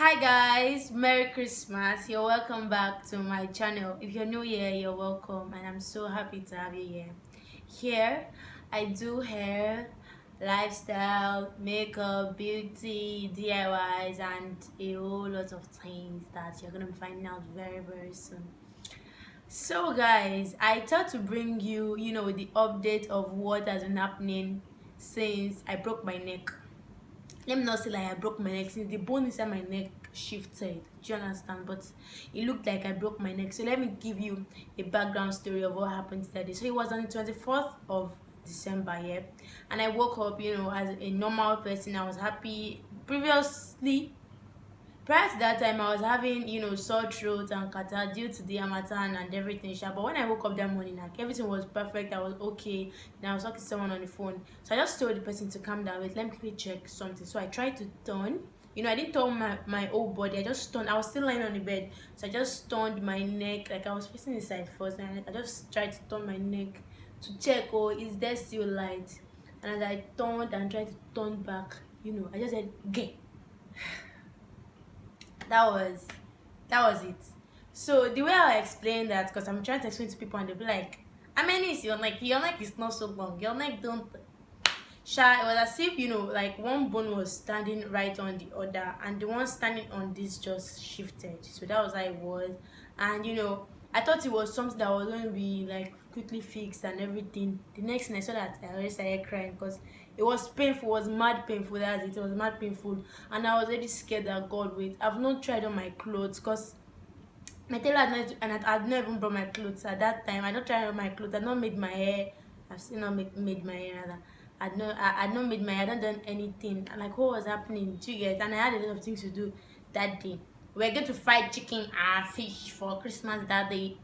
Hi guys, Merry Christmas. You're welcome back to my channel. If you're new here, you're welcome and I'm so happy to have you here. Here, I do hair, lifestyle, makeup, beauty, DIYs and a whole lot of things that you're going to be finding out very very soon. So guys, I thought to bring you, the update of what has been happening since I broke my neck. Let me not say like I broke my neck, since the bone inside my neck shifted. Do you understand? But it looked like I broke my neck. So let me give you a background story of what happened that day. So it was on the 24th of December, yeah. And I woke up, as a normal person. I was happy. Previously, prior to that time, I was having, sore throat and catarrh due to the harmattan and everything. But when I woke up that morning, like everything was perfect. I was okay. Then I was talking to someone on the phone. So I just told the person to calm down. Wait, let me quickly check something. So I tried to turn. I didn't turn my whole body. I just turned. I was still lying on the bed. So I just turned my neck. Like I was facing the side first. And I just tried to turn my neck to check, oh, is there still light? And as I turned and tried to turn back, I just said, gay. That was it. So the way I explain that, because I'm trying to explain to people and they'll be like, how many is your neck? Your neck is not so long. Your neck don't shy. It was as if, like one bone was standing right on the other and the one standing on this just shifted. So that was how it was. And I thought it was something that was going to be like quickly fixed and everything. The next thing I saw that, I already started crying because it was painful. It was mad painful. That's it. It was mad painful, and I was already scared that God wait. I've not tried on my clothes because my tailor had not even brought my clothes at that time. I don't try on my clothes. I'd not made my hair. I've still not made my hair rather. I'd not made my hair. I hadn't done anything. And like what was happening? Do you get? And I had a lot of things to do that day. We're going to fry chicken and fish for Christmas that day.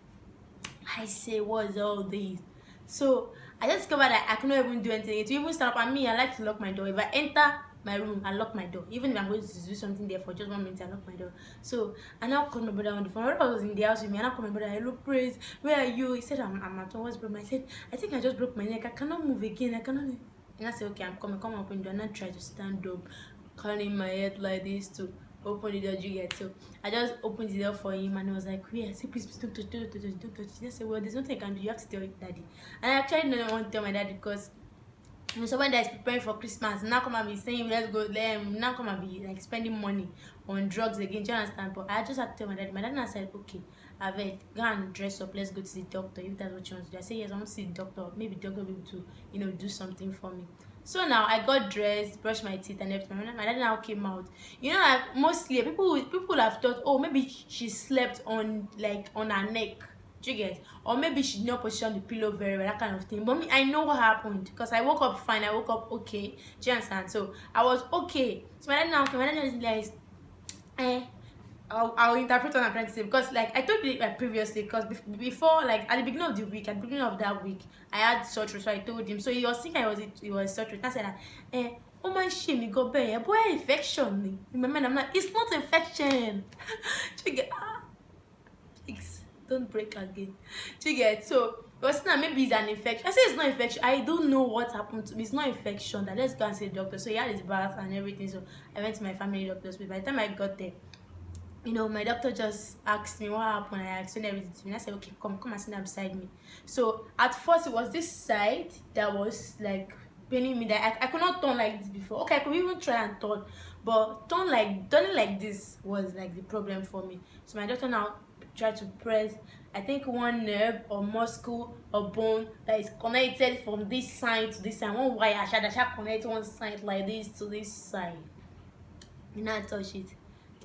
I say, what's all this? So I just discovered that I cannot even do anything. To even stand up, and me, I like to lock my door. If I enter my room, I lock my door. Even if I'm going to do something there for just 1 minute, I lock my door. So I now called my brother on the phone. When I was in the house with me, I now called my brother. Hello, Praise. Where are you? He said, I'm at home. What's problem? I said, I think I just broke my neck. I cannot move again. I cannot. And I said, okay, I'm coming. Come up and do. And I try to stand up, curling my head like this too. Open the door, you get. So I just opened the door for him and I was like, wait, I said, please don't touch, don't touch, don't touch. He said, well, there's nothing I can do, you have to tell your daddy. And I actually didn't want to tell my daddy because someone that is preparing for Christmas now come and be saying let's go now come and be like spending money on drugs again. Do you understand? But I just had to tell my daddy. My dad said, okay, I've go and dress up, let's go to the doctor if that's what you want to do. I said, yes, I want to see the doctor. Maybe the doctor will be able to do something for me. So now I got dressed, brushed my teeth and everything. My dad now came out. Like mostly people have thought, oh, maybe she slept on her neck. Do you get? Or maybe she did not position the pillow very well, that kind of thing. But me, I know what happened because I woke up fine. I woke up okay. Do you understand? So I was okay. So my dad now came. My dad realized, I'll interpret what I'm trying to say because like I told you like previously because before like at the beginning of the week, at the beginning of that week, I had surgery, so I told him. So he was thinking it was surgery. I said that oh my shame, you got better. Boy, infection. In my mind, I'm like, it's not infection. Don't break again. Do you get? So it was now maybe it's an infection. I say it's not infection. I don't know what happened to me. It's not infection. That let's go and see the doctor. So he had his bath and everything. So I went to my family doctor's. But by the time I got there, my doctor just asked me what happened. I explained everything to me. And I said, okay, come and sit down beside me. So at first it was this side that was like paining me, that I could not turn like this before. Okay, I could even try and turn, but turning like this was like the problem for me. So my doctor now tried to press, I think, one nerve or muscle or bone that is connected from this side to this side. One wire I connect one side like this to this side. I touch it.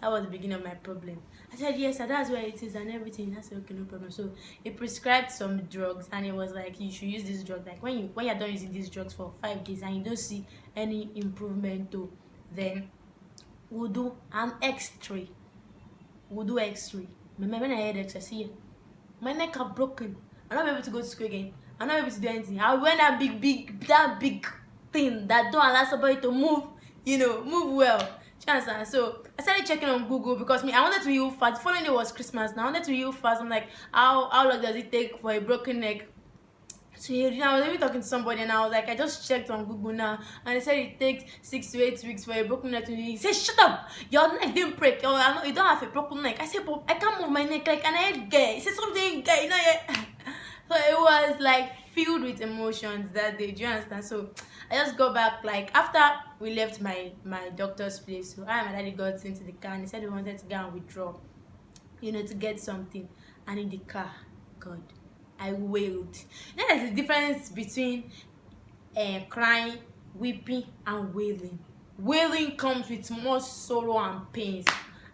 That was the beginning of my problem. I said, yes, that's where it is and everything. I said, okay, no problem. So he prescribed some drugs and it was like, you should use this drug. Like when you're done using these drugs for 5 days and you don't see any improvement though, then we'll do an x-ray. When I had x-ray, see, my neck have broken. I'm not able to go to school again. I'm not able to do anything. I wear that big thing that don't allow somebody to move, move well. So I started checking on Google because I wanted to heal fast. The following day was Christmas. Now I wanted to heal fast. I'm like, how long does it take for a broken neck So I was even talking to somebody and I was like, I just checked on Google now and they said it takes 6 to 8 weeks for a broken neck to heal. He said, shut up! Your neck didn't break. You don't have a broken neck. I said, but I can't move my neck like an head guy. He said something guy, you know yeah. So it was like filled with emotions that day. Do you understand? So I just go back like after we left my doctor's place. So I and my daddy got into the car and he said he wanted to go and withdraw, to get something. And in the car, God, I wailed. There's a difference between crying, weeping, and wailing. Wailing comes with more sorrow and pains.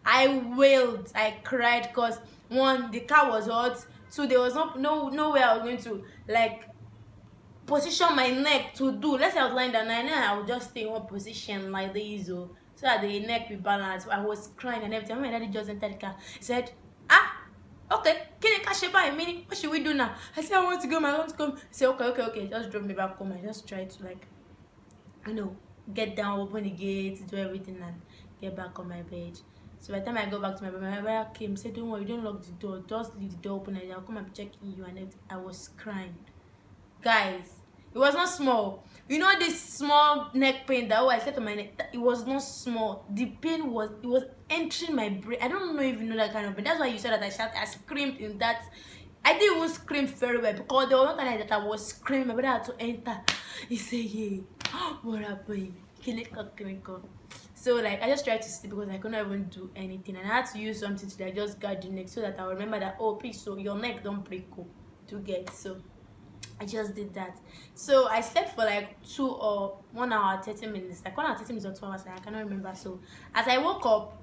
I wailed, I cried because one, the car was hot. Two, there was no way I was going to like position my neck to do. Let's say I was lying down, and then I would just stay in one position like this, so that the neck be balanced. I was crying and everything. When my daddy just entered the car, he said, okay, can you catch a by meaning? What should we do now? I said, I want to go, I want to come. He said, okay. Just drove me back home. I just tried to like, get down, open the gate, do everything and get back on my bed. So by the time I go back to my bed, my brother came, said, don't worry, don't lock the door. Just leave the door open and I'll come and check you and everything. I was crying. Guys, it was not small. This small neck pain that I slept on my neck, it was not small. The pain was entering my brain. I don't know if you know that kind of pain. That's why you said that I screamed in that. I didn't even scream very well because there was not time that I was screaming. My brother had to enter. He said, yeah, what happened? So like I just tried to sleep because I couldn't even do anything, and I had to use something to like just guard the neck so that I would remember that, oh please, so your neck don't break to get. So I just did that. So I slept for like 2 or 1 hour 30 minutes, like 1 hour 30 minutes or 2 hours, I cannot remember. So as I woke up,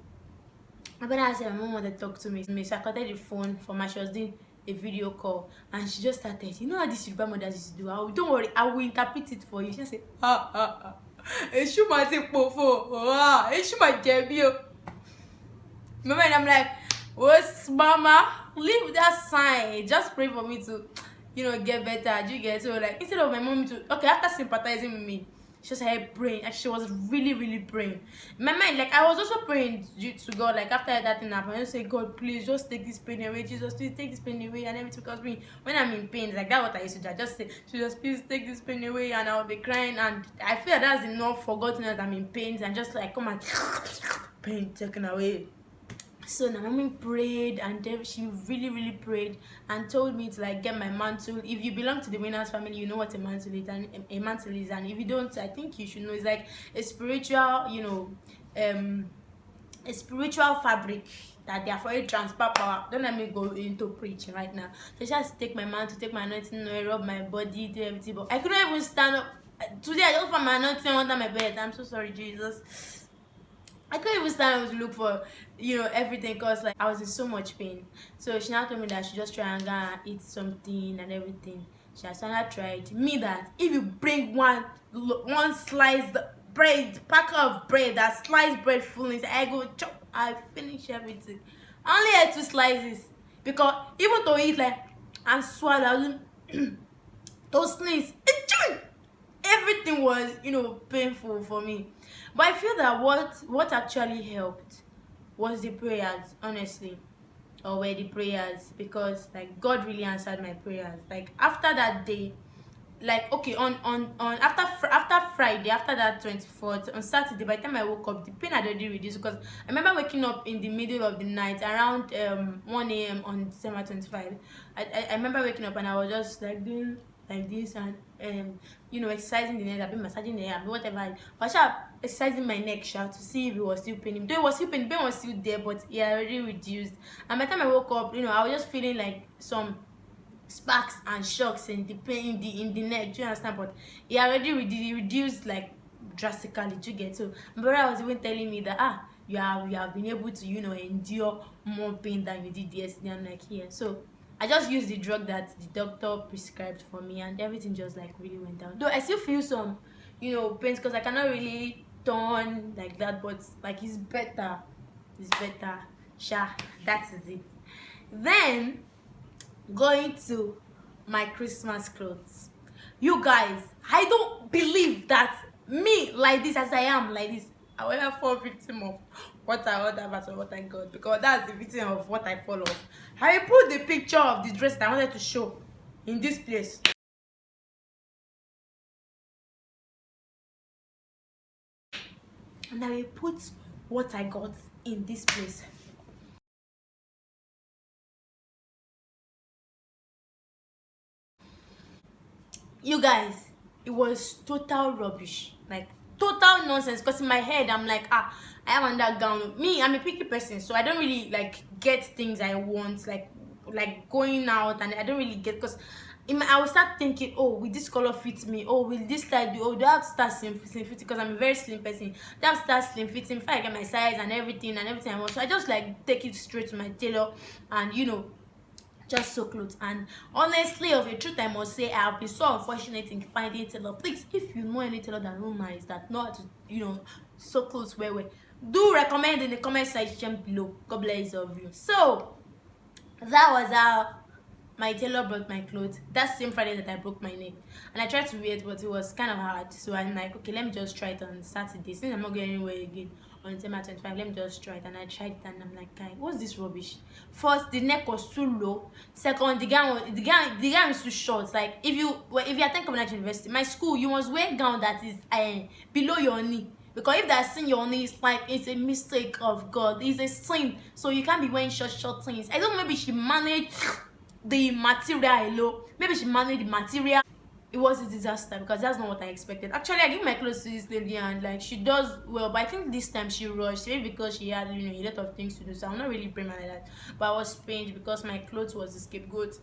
my brother said my mom wanted to talk to me. So I connected the phone for my, she was doing a video call and she just started, you know how this Yoruba mothers used to do? Don't worry, I will interpret it for you. She said, Eshu ma ti pofo, Eshu ma jebi o. Remember, and I'm like, what's mama? Leave that sign. Just pray for me to get better. Do you get? So like instead of my mom to after sympathizing with me, she just had praying and she was really, really praying. In my mind, like I was also praying to God, like after that thing happened, I just say, God, please just take this pain away. Jesus, please take this pain away and everything. Because when I'm in pain, like that's what I used to do. I just say, Jesus, please take this pain away, and I'll be crying, and I feel that's enough for God to know that I'm in pain, and just like come and pain taken away. So now mommy prayed, and then she really, really prayed and told me to like get my mantle. If you belong to the Winners family, you know what a mantle is, and if you don't, I think you should know. It's like a spiritual, a spiritual fabric that they are for a transfer power. Don't let me go into preaching right now. So just take my mantle, take my anointing oil, rub my body, do everything. But I couldn't even stand up. Today I just found my anointing under my bed. I'm so sorry, Jesus. I couldn't even stand up to look for, everything because like I was in so much pain. So she now told me that I should just try and go and eat something and everything. She has now tried me that if you bring one sliced bread, pack of bread, that sliced bread fullness, I go chop, I finish everything. I only had 2 slices because even to eat like and swallow, to sneeze, everything was painful for me. But I feel that what actually helped was the prayers, honestly, or were the prayers, because like God really answered my prayers. Like after that day, like on after Friday, after that 24th, on Saturday, by the time I woke up, the pain had already reduced because I remember waking up in the middle of the night around 1 a.m. on December 25. I remember waking up and I was just like doing like this and exercising the neck. I've been massaging the hair, whatever. I was exercising my neck to see if it was still paining. Though it was still paining, pain was still there, but it had already reduced. And by the time I woke up, I was just feeling like some sparks and shocks in the pain in the neck. Do you understand? But it already reduced like drastically. Do you get? So my brother was even telling me that you have been able to endure more pain than you did yesterday. I'm like, yeah. So I just used the drug that the doctor prescribed for me, and everything just like really went down. Though I still feel some, pains because I cannot really turn like that, but like it's better. It's better. That is it. Then going to my Christmas clothes. You guys, I don't believe that me like this as I am like this, I will ever fall victim of what I ordered versus what I got, because that's the victim of what I follow. I put the picture of the dress that I wanted to show in this place. and I will put what I got in this place. You guys, it was total rubbish, like total nonsense. Because in my head I'm like, I have on that gown. Me, I'm a picky person, so I don't really like get things I want, like going out, and I don't really get, because I will start thinking, oh, will this color fit me? Oh, will this style do? Oh, do I have to start slim fitting? Because I'm a very slim person. Do I have to start slim fitting if I get my size and everything I want? So I just like take it straight to my tailor, and just so clothes. And honestly, of the truth, I must say I have been so unfortunate in finding tailor. Please, if you know any tailor that know nice, that know how to sew clothes well, do recommend in the comment section below. God bless all of you. So that was how my tailor brought my clothes that same Friday that I broke my neck. And I tried to wear it, but it was kind of hard. So I'm like, okay, let me just try it on Saturday. Since I'm not going anywhere again on December 25, let me just try it. And I tried it, and I'm like, guy, what's this rubbish? First, the neck was too low. Second, the gown is too short. Like, if you attend Covenant University, my school, you must wear a gown that is below your knee. Because if that's in your knee, it's a mistake of God. It's a sin. So you can't be wearing short things. I don't know, maybe she managed the material low. Maybe she managed the material. It was a disaster, because that's not what I expected. Actually, I give my clothes to this lady, and like, she does well, but I think this time she rushed, maybe because she had a lot of things to do. So I'm not really praying like that. But I was pained because my clothes was the scapegoat.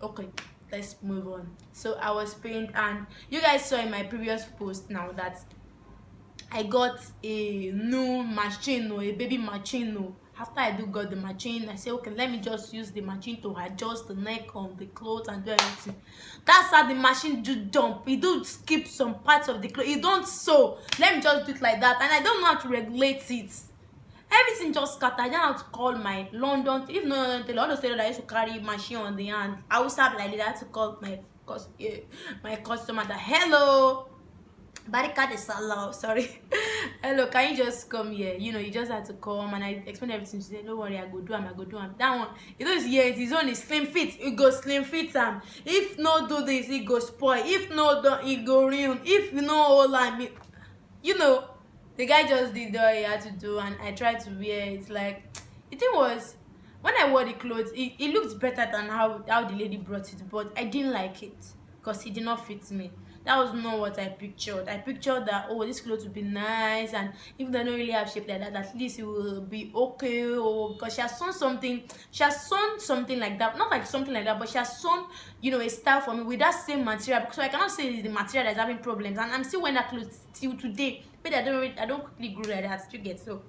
Okay, let's move on. So I was pained, and you guys saw in my previous post now that I got a new machine, or a baby machine. After I got the machine, I say, okay, let me just use the machine to adjust the neck on the clothes and do everything. That's how the machine do jump. It do skip some parts of the clothes. It don't sew. Let me just do it like that, and I don't know how to regulate it. Everything just scattered. I don't have to call my London. If no London tailor, all those tailor that used to carry machine on the hand, I will start like that. I had to call my customer that, hello, Barika de Salah, sorry. Hello, can you just come here? You just had to come, and I explained everything. She said, don't worry, I go do am, I go do am. That one, it's his own is slim fit. It go slim fit am. If no do this, it go spoil. If no do, it go ruin. If you know all I mean, the guy just did what he had to do, and I tried to wear it. Like, the thing was, when I wore the clothes, it looked better than how the lady brought it, but I didn't like it because it did not fit me. That was not what I pictured. I pictured that, oh, this clothes would be nice, and if they don't really have shape like that, at least it will be okay. Or because she has sewn something like that, not like something like that, but she has sewn, a style for me with that same material. So I cannot say it's the material that's having problems, and I'm still wearing that clothes till today. But I don't quickly grow like that. You get, so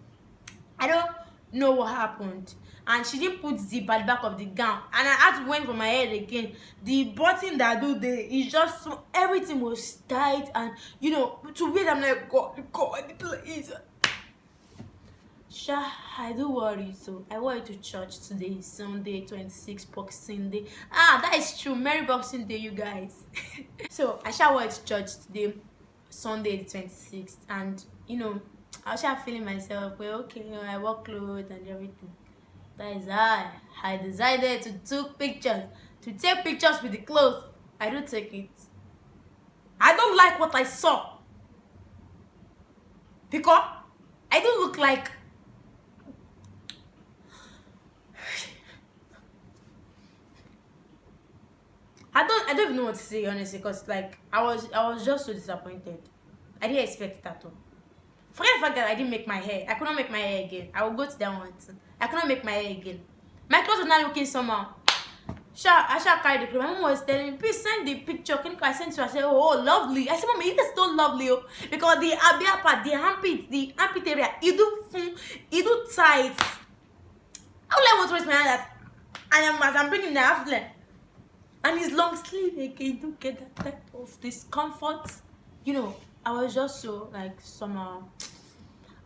I don't know what happened. And she didn't put zip at the back of the gown, and I had to went for my head again. The button that I do there is just everything was tight, and to wait, I'm like, God, please. Sha, I do worry. So I wore it to church today, Sunday 26 Boxing Day. That is true. Merry Boxing Day, you guys. So I shall wore it to church today, Sunday the 26th, and I was just feeling myself, well, okay, I wore clothes and everything. That is how I decided to take pictures with the clothes. I do take it. I don't like what I saw, because I don't look like I don't even know what to say, honestly, because like I was just so disappointed. I didn't expect it at all. Forget the fact that I didn't make my hair. I could not make my hair again. I will go to that one too. I could not make my hair again. My clothes are not looking somehow. I shall carry the clothes. My mom was telling me, please send the picture. Can I send to her? I said, oh, lovely. I said, Mommy, it is so lovely. Oh. Because the abia part, the armpit area, it do tight. How will I want to raise my hand that? And as I'm bringing the half length, and his long sleeve again, don't get that type of discomfort. I was just so like somehow.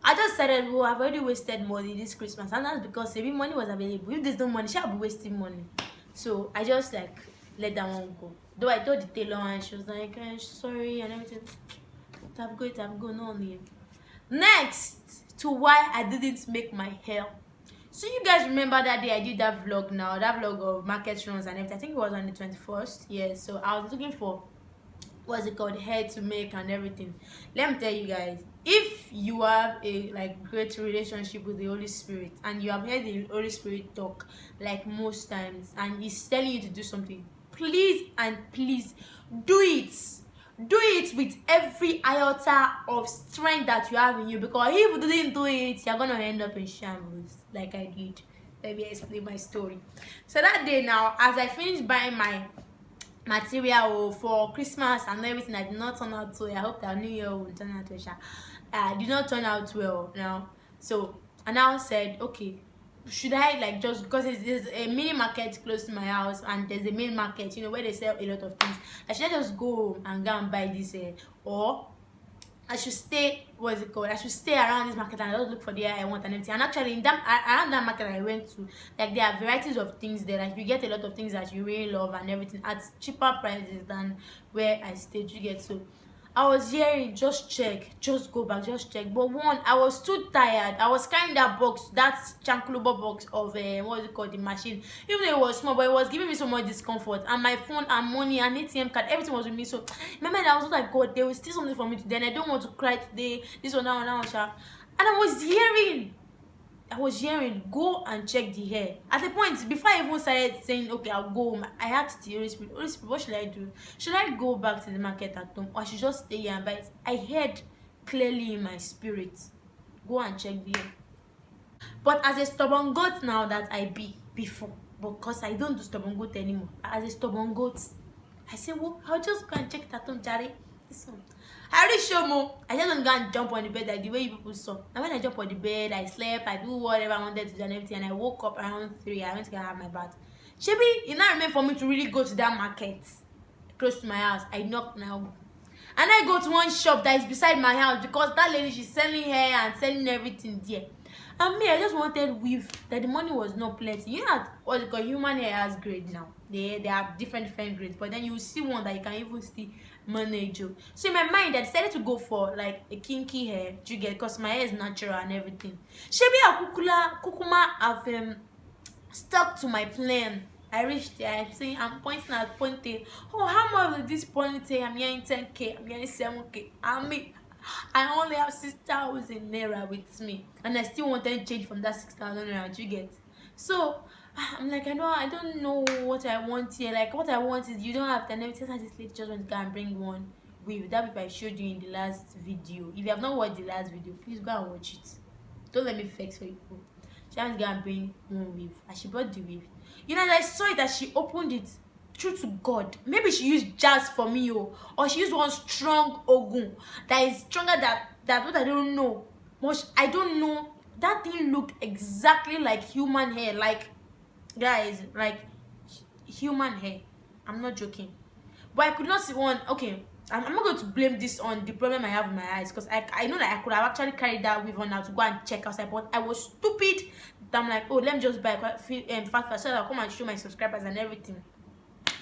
I just said, well, I've already wasted money this Christmas, and that's because maybe money was available. If there's no money, she'll be wasting money. So I just like let that one go. Though I told the tailor, and she was like, sorry and everything. I've go, no only. Next to why I didn't make my hair. So you guys remember that day I did that vlog of market runs and everything. I think it was on the 21st. Yeah, so I was looking for what's it called, hair to make and everything. Let me tell you guys, if you have a like great relationship with the Holy Spirit and you have heard the Holy Spirit talk like most times and he's telling you to do something, please and please do it. Do it with every iota of strength that you have in you, because if you didn't do it, you're gonna end up in shambles like I did. Let me explain my story. So that day now, as I finished buying my material for Christmas and everything, I did not turn out well. I hope that New Year will turn out well. I did not turn out well now. So I now said, okay, should I like just, because there's a mini market close to my house and there's a main market, you know, where they sell a lot of things. I should I just go home and go and buy this or I should stay, what's it called? I should stay around this market and just look for the hair I want and everything. And actually, in that around that market I went to, like there are varieties of things there. Like you get a lot of things that you really love and everything at cheaper prices than where I stayed. You get, so I was hearing just check, just go back, just check. But one, I was too tired. I was carrying that box, that chanklubo box of what's it called, the machine. Even though it was small, but it was giving me so much discomfort. And my phone and money and ATM card, everything was with me. So remember, I was like, God, there was still something for me today. And I don't want to cry today. This one, that one, that one, sha. And I was hearing, go and check the hair. At the point, before I even started saying, okay, I'll go home, I asked the Holy Spirit, what should I do? Should I go back to the market at home, or I should just stay here and buy it? I heard clearly in my spirit, go and check the hair. But as a stubborn goat now that I be before, because I don't do stubborn goat anymore, as a stubborn goat, I said, well, I'll just go and check it at home, Jare. This one. I already show more. I just don't go and jump on the bed like the way you people saw. And when I jump on the bed, I slept, I do whatever I wanted to do and everything, and I woke up around 3. I went to go and have my bath. Shebi, it not remain for me to really go to that market close to my house. I knocked now. And I go to one shop that is beside my house because that lady, she's selling hair and selling everything there. And me, I just wanted weave that the money was not plenty. You know what you call human hair has grade now. They have different grades, but then you see one that you can even still manage. So in my mind, I decided to go for like a kinky hair. Do you get? Because my hair is natural and everything. Shebi Kukuma have stuck to my plan. I reached there. I'm saying, I'm pointing at ponytail. Oh, how much is this ponytail? I'm hearing 10K. I'm hearing 7K. I only have 6,000 naira with me, and I still wanted change from that 6,000 naira. Do you get? So I'm like, I don't know what I want here. Like what I want is, you don't have time. Every time this lady just want to go and bring one with that which I showed you in the last video. If you have not watched the last video, please go and watch it. Don't let me flex for you. She has to go and bring one weave, and she brought the weave. You know, I saw it that she opened it. True to God, maybe she used jazz for me, or she used one strong ogun that is stronger that what I don't know. But I don't know. That thing looked exactly like human hair, like guys, like human hair. I'm not joking, but I could not see one. Okay, I'm not going to blame this on the problem I have with my eyes, because I know that I could have actually carried that weave on now to go and check outside, but I was stupid. I'm like, oh, let me just buy fast so that I'll come and show my subscribers and everything.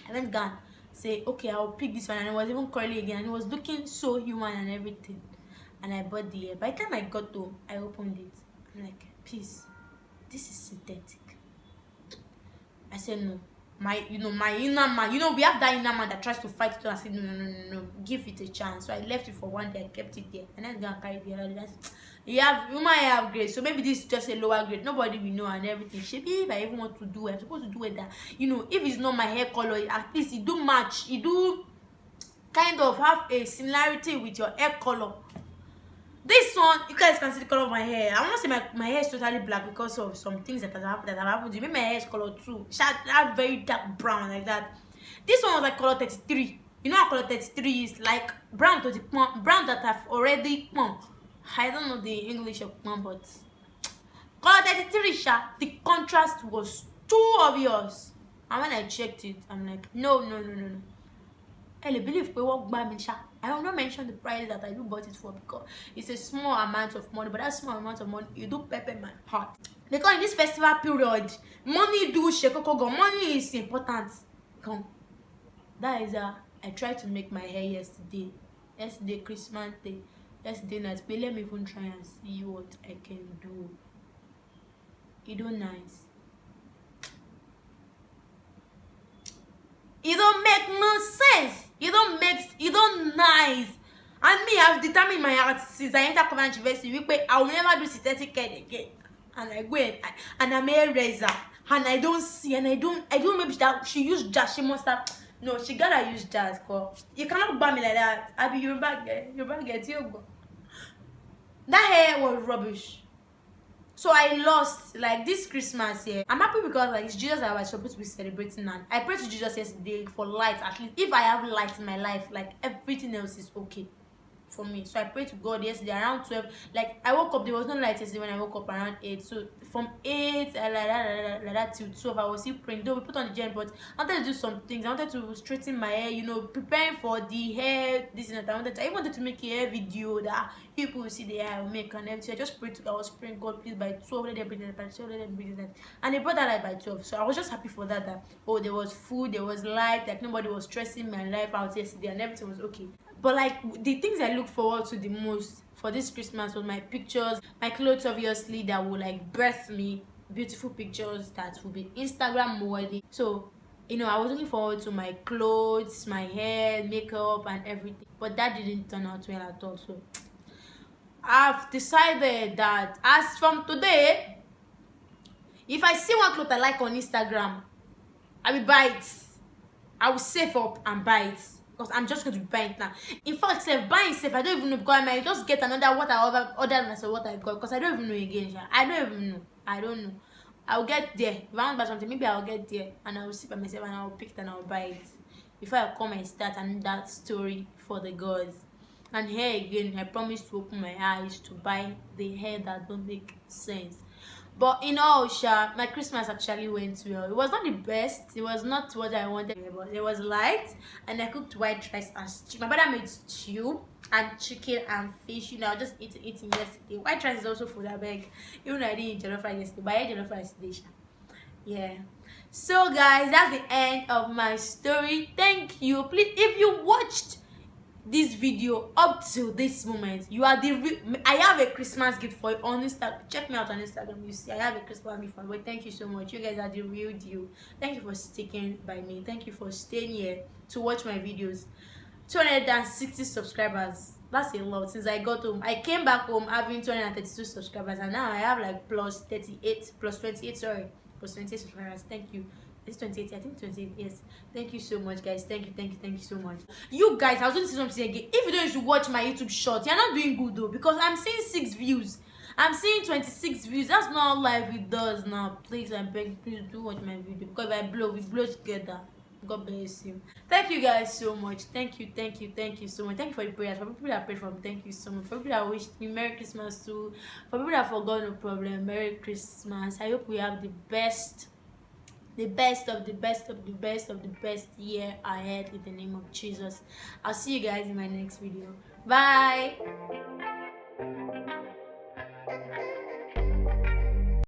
I went down, say, okay, I'll pick this one, and it was even curly again, and it was looking so human and everything. And I bought the hair. By the time I got home, I opened it. I'm like, please, this is synthetic. I said no. My inner man, we have that inner man that tries to fight it. I said no, give it a chance. So I left it for one day, I kept it there, and then I carry the other day. You might have grade, so maybe this is just a lower grade. Nobody will know and everything. Maybe if I even want to do it, I'm supposed to do it that, if it's not my hair color, at least it do match, it do kind of have a similarity with your hair color. This one, you guys can see the color of my hair. I want to say my hair is totally black because of some things that have happened to me. My hair is color too. That very dark brown like that. This one was like color 33. You know how color 33 is, like brown to the brown that have already I don't know the English of but color 33, the contrast was too obvious. And when I checked it, I'm like, no. I believe we walk by me. I will not mention the price that I do bought it for, because it's a small amount of money, but that small amount of money, you do pepper my heart. Because in this festival period, money do shekoko, money is important. Come. That is I tried to make my hair yesterday. Yesterday, Christmas Day. Yesterday night. But let me even try and see what I can do. It don't nice. It don't make no sense. You don't nice. And me, I've determined my heart since I entered Covenant University, I will never do synthetic hair again. And I go and I'm a razor, and I don't see, and I don't maybe that she used jazz. She must have. No, she gotta use jazz, cause you cannot ban me like that. I be your bag get you go. That hair was rubbish. So I lost like this Christmas here. I'm happy because like it's Jesus that I was supposed to be celebrating, and I prayed to Jesus yesterday for light. At least if I have light in my life, like everything else is okay for me. So I prayed to God yesterday around 12. Like I woke up, there was no light yesterday when I woke up around 8. So from 8 like that till 12, I was still praying. Though we put on the gel, but I wanted to do some things. I wanted to straighten my hair, preparing for the hair, this and that. I even wanted to make a hair video that people will see the hair I will make and everything. I just prayed to, I was praying, God, please by 12 let them bring it, by 12 let them bring it. And they brought that light by 12. So I was just happy for that oh, there was food, there was light, like nobody was stressing my life out yesterday, and everything was okay. But like the things I look forward to the most for this Christmas was my pictures, my clothes, obviously, that will like birth me, beautiful pictures that will be Instagram worthy. So I was looking forward to my clothes, my hair, makeup, and everything. But that didn't turn out well at all. So I've decided that as from today, if I see one cloth I like on Instagram, I will buy it. I will save up and buy it. Because I'm just going to buy it now. In fact, buying safe, I don't even know, because I might just get another what I ordered and what I got, because I don't even know again. I don't even know. I don't know. I'll get there. If I want to buy something, maybe I'll get there and I will sit by myself and I'll pick it and I'll buy it before I come and start that story for the gods. And here again, I promise to open my eyes to buy the hair that don't make sense. But in all, my Christmas actually went well. It was not the best. It was not what I wanted, but it was light. And I cooked white rice and stew. My brother made stew and chicken and fish. I was just eating yesterday. White rice is also food, I beg. Even though I didn't eat jollof rice yesterday, but I ate jollof rice today. Yeah. So guys, that's the end of my story. Thank you. Please, if you watched this video up till this moment, you are I have a Christmas gift for you on Instagram. Check me out on Instagram. You see I have a Christmas gift for you. But thank you so much. You guys are the real deal. Thank you for sticking by me. Thank you for staying here to watch my videos. 260 subscribers. That's a lot. Since I got home, I came back home having 232 subscribers, and now I have like plus 28 plus 28 subscribers. Thank you. It's 28, I think 28, yes. Thank you so much, guys. Thank you so much. You guys, I was going to say something again. If you don't used to watch my YouTube short, you're not doing good though, because I'm seeing 6 views. I'm seeing 26 views. That's not how live it does now. Please, I beg, please do watch my video, because if I blow, we blow together. God bless you. Thank you guys so much. Thank you so much. Thank you for your prayers. For people that prayed for me, thank you so much. For people that wished me Merry Christmas too. For people that forgot, no problem. Merry Christmas. I hope we have the best of the best year ahead in the name of Jesus. I'll see you guys in my next video. Bye.